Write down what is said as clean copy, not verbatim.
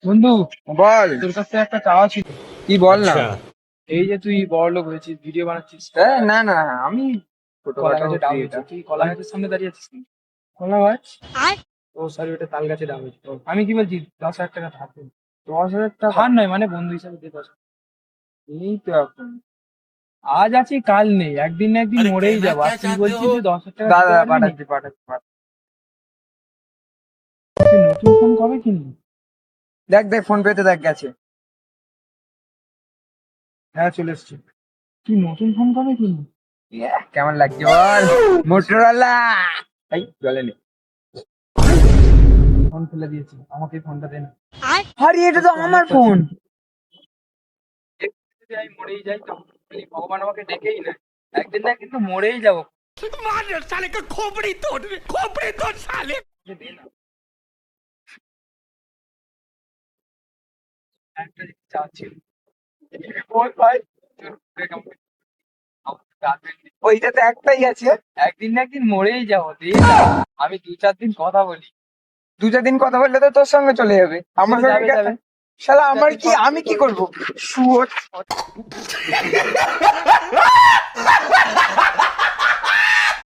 বন্ধু, বল। তোর কাছ থেকে একটা চাওয়া ছিল। কি বল না। এই যে তুই বড়লোক হয়েছিস, ভিডিও বানাচ্ছিস, না না, আমি কলা ছোটখাটো গাছে ডাব হয়েছে, ক্রিয়েটার। তুই কলা গাছের সামনে দাঁড়িয়ে আছিস কেন? কলা গাছ? ও সরি, ওটা তাল গাছে ডাব হয়েছে। আমি কি বলছি, 10,000 টাকা ধার দে। 10,000 টাকা? ধার নয়, মানে বন্ধু হিসাবে দে 10,000। এই তো এখন। আজ আছি কাল নেই, একদিন না একদিন মরেই যাবো, আর তুই বলছিস যে 10,000 টাকা দিতে দাদা পারবি না? পাঠাচ্ছি। তুই নতুন ফোন কবে কিনবি? দেখ দেখ, ফোন পেতে দেখ গেছে। হ্যাঁ, চলে এসছি। তুই নতুন ফোন কবে কিনবি? কেমন লাগছে বল? মোটরোলা। এই চলে নে। ফোন ফেলে দিয়েছি, আমাকে এই ফোনটা দে না। আরে এটা তো আমার ফোন। যদি আমি মরেই যাই তো ভগবান আমাকে ডেকেই না, একদিন না একদিন তো মরেই যাবো। দে না। একটা জিনিস চাচ্ছিল। বল ভাই। ওইটা তো একটাই আছে। একদিন না একদিন মরেই যাবো, দে না। আমি 2-4 দিন কথা বলি। 2-4 দিন কথা বললে তো তোর সঙ্গে চলে যাবে, আমার সঙ্গে যাবে কেন? যাবে। শালা আমার 2-4 দিন কি, পর আমি কি করবো? শুয়োর।